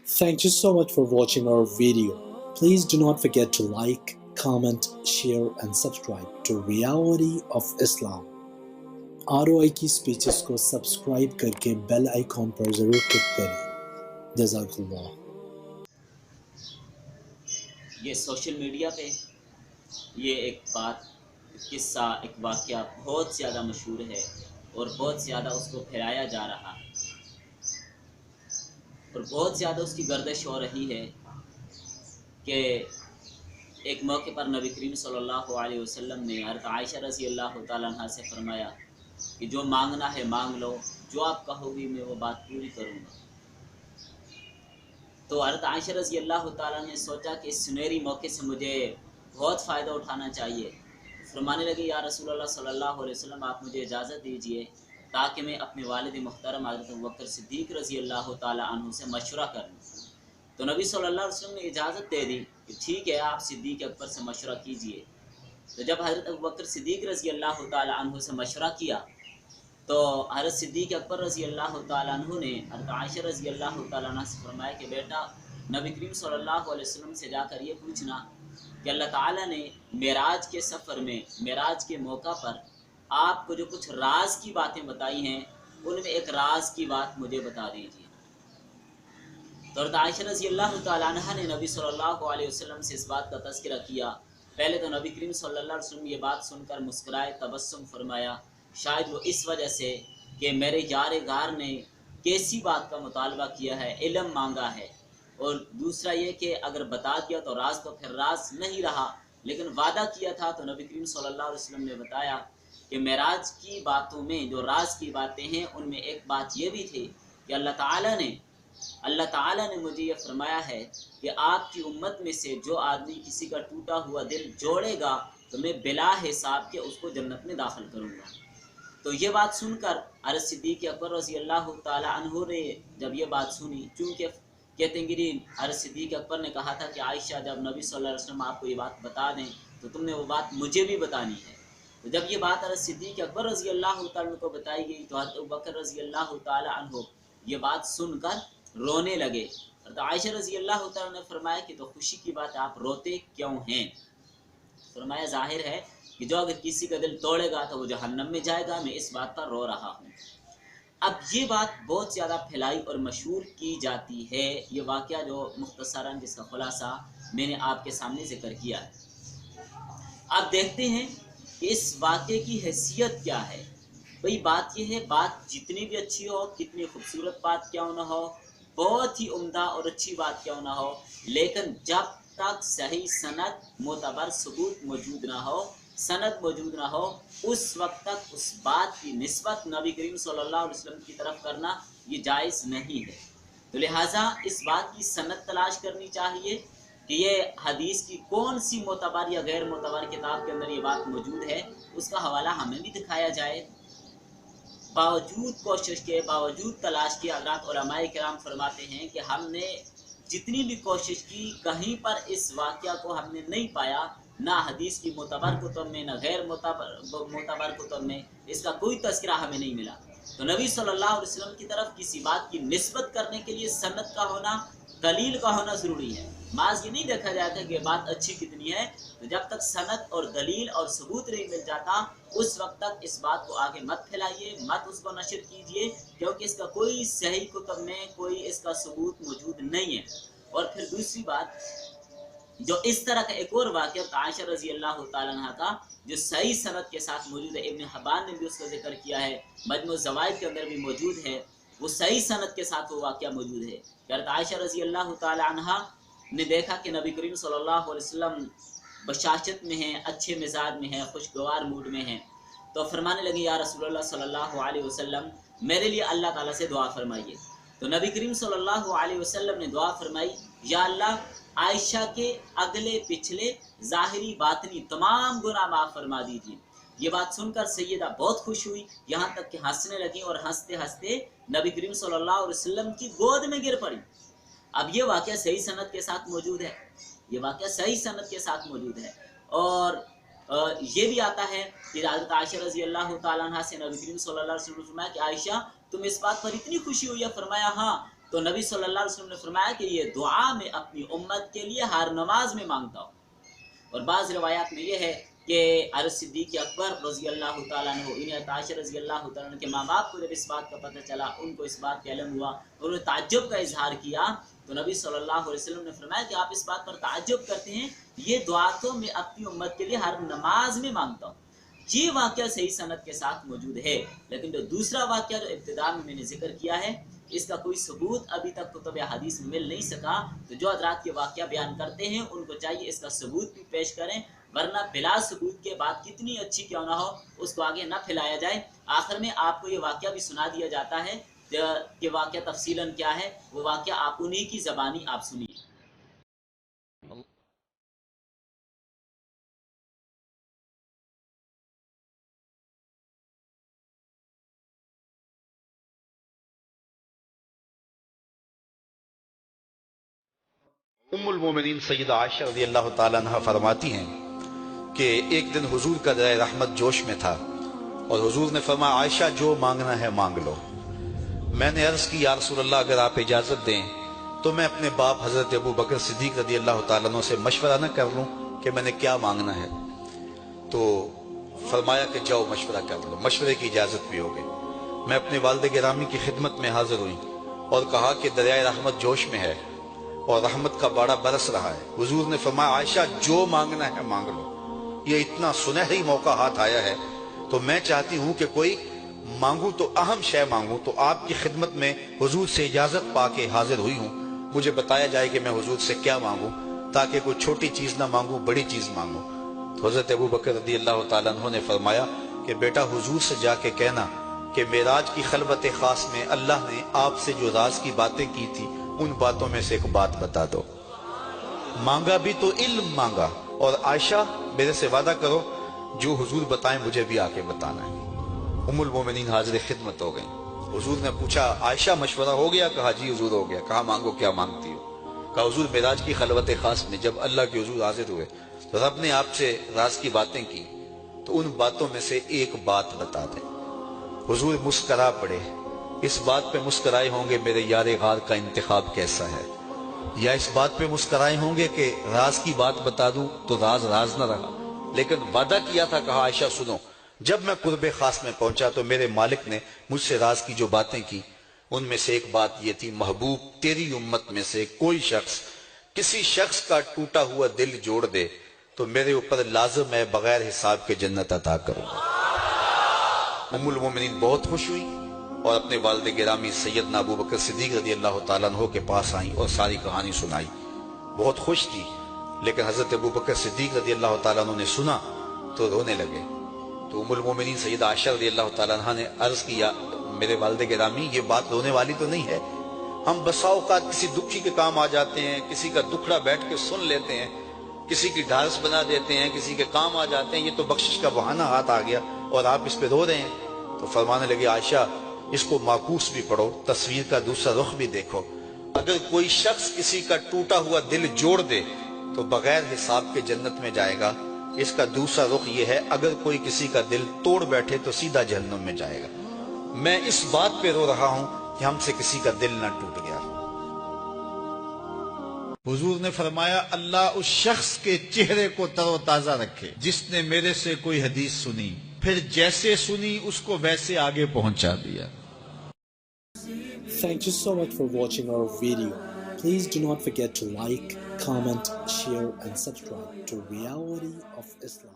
Thank you so much for watching our video. Please do not forget to like, comment, share and subscribe to Reality of Islam. ROI की speeches को subscribe करके bell icon पर ज़रूर click करें। जज़ाकल्लाह। ये social media पे ये एक बात, किस्सा, एक वाक़या बहुत ज़्यादा मशहूर है और बहुत ज़्यादा उसको फैलाया जा रहा है और बहुत ज़्यादा उसकी गर्दिश हो रही है कि एक मौके पर नबी करीम सल्लल्लाहु अलैहि वसल्लम ने हज़रत आयशा रज़ी अल्लाह तआला अन्हा से फरमाया कि जो मांगना है मांग लो, जो आप कहोगी मैं वो बात पूरी करूँगा। तो हज़रत आयशा रज़ी अल्लाह तआला ने सोचा कि इस सुनहरी मौके से मुझे बहुत फ़ायदा उठाना चाहिए। फरमाने लगे, या रसूल अल्लाह सल्लल्लाहु अलैहि वसल्लम, आप मुझे इजाज़त दीजिए ताकि मैं अपने वालिद मुहतरम हज़रत अबू बकर सिद्दीक़ रज़ी अल्लाह तआला अन्हु से मशवरा कर लूँ। तो नबी सल्लल्लाहु अलैहि वसल्लम ने इजाज़त दे दी कि ठीक है, आप सिद्दीक़ अकबर से मशवरा कीजिए। तो जब हज़रत अबू बकर सिद्दीक़ रज़ी अल्लाह तआला अन्हु से मशवरा किया तो हज़रत सिद्दीक़ अकबर रज़ी अल्लाह तआला अन्हु ने हज़रत आयशा रज़ी अल्लाह तआला अन्हा से फरमाया कि बेटा, नबी करीम सल्लल्लाहु अलैहि वसल्लम से जाकर ये पूछना कि अल्लाह ताला ने मेराज के सफ़र में, मेराज के मौका पर आपको जो कुछ राज की बातें बताई हैं, उनमें एक राज की बात मुझे बता दीजिए। तो हज़रत आयशा रज़ी अल्लाह तआला अन्हा ने नबी सल्लल्लाहु अलैहि वसल्लम से इस बात का तज़किरा किया। पहले तो नबी करीम सल्लल्लाहु अलैहि वसल्लम ये बात सुनकर मुस्कुराए, तबस्सुम फरमाया, शायद वो इस वजह से कि मेरे यार गार ने कैसी बात का मुतालबा किया है, इल्म मांगा है, और दूसरा ये कि अगर बता दिया तो राज तो फिर राज नहीं रहा, लेकिन वादा किया था। तो नबी करीम सल्लल्लाहु अलैहि वसल्लम ने बताया कि मेराज की बातों में जो राज की बातें हैं उनमें एक बात ये भी थी कि अल्लाह ताला ने मुझे ये फरमाया है कि आपकी उम्मत में से जो आदमी किसी का टूटा हुआ दिल जोड़ेगा तो मैं बिला हिसाब के उसको जन्नत में दाखिल करूँगा। तो ये बात सुनकर हज़रत सिद्दीक़ अकबर रज़ी अल्लाह तआला अन्हु ने जब ये बात सुनी, चूँकि कहते हैं कि हज़रत सिद्दीक़ अकबर ने कहा था कि आयशा, जब नबी सल्लल्लाहु अलैहि वसल्लम आपको ये बात बता दें तो तुमने वो बात मुझे भी बतानी है। तो जब ये बात हज़रत सिद्दीक़ अकबर रज़ी अल्लाह तआला को बताई गई तो हज़रत अबू बकर रज़ी अल्लाह तआला अन्हु ये बात सुनकर रोने लगे। तो आयशा रज़ी अल्लाह तआला ने फरमाया कि तो खुशी की बात, आप रोते क्यों हैं? फरमाया, जाहिर है कि जो अगर किसी का दिल तोड़ेगा तो वो जहन्नम में जाएगा, मैं इस बात पर रो रहा हूँ। अब ये बात बहुत ज़्यादा फैलाई और मशहूर की जाती है। ये वाक़या जो मुख्तसरन जिसका खुलासा मैंने आपके सामने ज़िक्र किया है। अब देखते हैं कि इस वाक़े की हैसियत क्या है। भाई बात ये है, बात जितनी भी अच्छी हो, कितनी खूबसूरत बात क्यों ना हो, बहुत ही उम्दा और अच्छी बात क्यों ना हो, लेकिन जब तक सही सनद, मोतबर सबूत मौजूद ना हो, सनद मौजूद ना हो, उस वक्त तक उस बात की निस्बत नबी करीम सल्लल्लाहु अलैहि वसल्लम की तरफ करना ये जायज़ नहीं है। तो लिहाजा इस बात की सनद तलाश करनी चाहिए कि ये हदीस की कौन सी मोतबर या गैर मोतबर किताब के अंदर ये बात मौजूद है, उसका हवाला हमें भी दिखाया जाए। बावजूद कोशिश के, बावजूद तलाश के, हज़रात उलमाए किराम फरमाते हैं कि हमने जितनी भी कोशिश की, कहीं पर इस वाक़या को हमने नहीं पाया, ना हदीस की मोतबर कुतुब में, ना गैर मोतबर कुतुब में इसका कोई तज़किरा हमें नहीं मिला। तो नबी सल्लल्लाहु अलैहि वसल्लम की तरफ किसी बात की निस्बत करने के लिए सनद का होना, दलील का होना ज़रूरी है। माज ये नहीं देखा जाता कि बात अच्छी कितनी है। तो जब तक सनद और दलील और सबूत नहीं मिल जाता, उस वक्त तक इस बात को आगे मत फैलाइए, मत उसको नशर कीजिए, क्योंकि इसका कोई सही कुतुब में कोई इसका सबूत मौजूद नहीं है। और फिर दूसरी बात, जो इस तरह का एक और वाक़या आयशा रज़ी अल्लाह तआला अन्हा का जो सही सनद के साथ मौजूद है, इब्न हिब्बान ने भी उसका जिक्र किया है, मजमू ज़वाइद के अंदर भी मौजूद है, वो सही सनद के साथ वो वाक़या मौजूद है। हज़रत आयशा रज़ी अल्लाह तआला अन्हा ने देखा कि नबी करीम सल्लल्लाहु अलैहि वसल्लम बशाशत में हैं, अच्छे मिजाज में हैं, खुशगवार मूड में हैं। तो फरमाने लगी, या रसूलल्लाह सल्लल्लाहु अलैहि वसल्लम, मेरे लिए अल्लाह ताला से दुआ फरमाइए। तो नबी करीम सल्लल्लाहु अलैहि वसल्लम ने दुआ फरमाई, या अल्लाह, आयशा के अगले पिछले ज़ाहिरी बातनी तमाम गुनाह माफ़ फरमा दीजिए। ये बात सुनकर सैयदा बहुत खुश हुई, यहाँ तक कि हंसने लगी और हंसते हंसते नबी करीम सल्लल्लाहु अलैहि वसल्लम की गोद में गिर पड़ी। अब ये वाक़या सही सनद के साथ मौजूद है, ये वाक़या सही सनद के साथ मौजूद है। और ये भी आता है कि हज़रत आयशा रज़ी अल्लाह तआला अन्हा से नबी करीम सल्लल्लाहु अलैहि वसल्लम ने फरमाया कि आयशा, तुम इस बात पर इतनी खुशी हुई है? फरमाया, हाँ, تو نبی صلی اللہ علیہ وسلم نے فرمایا کہ یہ دعا میں اپنی امت کے لیے ہر نماز میں مانگتا ہوں. اور بعض روایات میں یہ ہے کہ حضرت صدیق اکبر رضی اللہ تعالیٰ عنہ، انہیں عائشہ رضی اللہ تعالیٰ عنہ کے ماں باپ کو جب اس بات کا پتہ چلا، ان کو اس بات کا علم ہوا، انہوں نے تعجب کا اظہار کیا، تو نبی صلی اللہ علیہ وسلم نے فرمایا کہ آپ اس بات پر تعجب کرتے ہیں، یہ دعا تو میں اپنی امت کے لیے ہر نماز میں مانگتا ہوں. یہ واقعہ صحیح سند کے ساتھ موجود ہے، لیکن جو دوسرا واقعہ جو ابتدا میں نے ذکر کیا ہے، اس کا کوئی ثبوت ابھی تک کتب حدیث میں مل نہیں سکا. تو جو حضرات یہ واقعہ بیان کرتے ہیں ان کو چاہیے اس کا ثبوت بھی پیش کریں، ورنہ بلا ثبوت کے بعد کتنی اچھی کیوں نہ ہو اس کو آگے نہ پھیلایا جائے. آخر میں آپ کو یہ واقعہ بھی سنا دیا جاتا ہے کہ واقعہ تفصیلاً کیا ہے، وہ واقعہ آپ انہی کی زبانی آپ سنیے. ام المومنین سیدہ عائشہ رضی اللہ تعالیٰ عنہ فرماتی ہیں کہ ایک دن حضور کا درہ رحمت جوش میں تھا اور حضور نے فرمایا عائشہ جو مانگنا ہے مانگ لو. میں نے عرض کی یا رسول اللہ اگر آپ اجازت دیں تو میں اپنے باپ حضرت ابو بکر صدیق رضی اللہ تعالیٰ عنہ سے مشورہ نہ کر لوں کہ میں نے کیا مانگنا ہے. تو فرمایا کہ جاؤ مشورہ کر لو. مشورے کی اجازت بھی ہو گئی. میں اپنے والد گرامی کی خدمت میں حاضر ہوئی اور کہا کہ دریائے رحمت جوش میں ہے اور رحمت کا باڑہ برس رہا ہے. حضور نے فرمایا عائشہ جو مانگنا ہے مانگ لو. یہ اتنا سنہری موقع ہاتھ آیا ہے تو میں چاہتی ہوں کہ کوئی مانگوں تو اہم شے مانگوں. تو آپ کی خدمت میں حضور سے اجازت پا کے حاضر ہوئی ہوں. مجھے بتایا جائے کہ میں حضور سے کیا مانگوں تاکہ کوئی چھوٹی چیز نہ مانگوں بڑی چیز مانگوں. تو حضرت ابو بکر رضی اللہ تعالیٰ عنہ نے فرمایا کہ بیٹا حضور سے جا کے کہنا کہ معراج کی خلوت خاص میں اللہ نے آپ سے جو راز کی باتیں کی تھی ان باتوں میں سے ایک بات بتا دو. مانگا بھی تو علم مانگا. اور عائشہ میرے سے وعدہ کرو جو حضور بتائیں مجھے بھی آ کے بتانا ہے. ام المومنین حاضر خدمت ہو گئیں. حضور نے پوچھا عائشہ مشورہ ہو گیا؟ کہا جی حضور ہو گیا. کہا مانگو کیا مانگتی ہو؟ کہا حضور معراج کی خلوت خاص میں جب اللہ کے حضور حاضر ہوئے تو رب نے آپ سے راز کی باتیں کی تو ان باتوں میں سے ایک بات بتا دیں. حضور مسکرا پڑے. اس بات پہ مسکرائے ہوں گے میرے یار غار کا انتخاب کیسا ہے، یا اس بات پہ مسکرائے ہوں گے کہ راز کی بات بتا دوں تو راز راز نہ رہا. لیکن وعدہ کیا تھا. کہا عائشہ سنو، جب میں قرب خاص میں پہنچا تو میرے مالک نے مجھ سے راز کی جو باتیں کی ان میں سے ایک بات یہ تھی محبوب تیری امت میں سے کوئی شخص کسی شخص کا ٹوٹا ہوا دل جوڑ دے تو میرے اوپر لازم ہے بغیر حساب کے جنت عطا کروں. ام المومنین بہت خوش ہوئی اور اپنے والد گرامی سیدنا ابو بکر صدیق رضی اللہ تعالیٰ عنہ کے پاس آئیں اور ساری کہانی سنائی. بہت خوش تھی. لیکن حضرت ابو بکر صدیق رضی اللہ تعالیٰ عنہ نے سنا تو رونے لگے. تو ام المومنین سیدہ عائشہ رضی اللہ تعالیٰ عنہ نے عرض کیا میرے والد گرامی یہ بات رونے والی تو نہیں ہے. ہم بسا اوقات کسی دکھی کے کام آ جاتے ہیں، کسی کا دکھڑا بیٹھ کے سن لیتے ہیں، کسی کی ڈھارس بنا دیتے ہیں، کسی کے کام آ جاتے ہیں. یہ تو بخشش کا بہانہ ہاتھ آ گیا اور آپ اس پہ رو رہے ہیں. تو فرمانے لگے عائشہ اس کو معکوس بھی پڑھو، تصویر کا دوسرا رخ بھی دیکھو. اگر کوئی شخص کسی کا ٹوٹا ہوا دل جوڑ دے تو بغیر حساب کے جنت میں جائے گا. اس کا دوسرا رخ یہ ہے اگر کوئی کسی کا دل توڑ بیٹھے تو سیدھا جہنم میں جائے گا. میں اس بات پہ رو رہا ہوں کہ ہم سے کسی کا دل نہ ٹوٹ گیا. حضور نے فرمایا اللہ اس شخص کے چہرے کو تر و تازہ رکھے جس نے میرے سے کوئی حدیث سنی پھر جیسے سنی اس کو ویسے آگے پہنچا دیا. Thank you so much for watching our video. Please do not forget to like, comment, share and subscribe to Reality of Islam.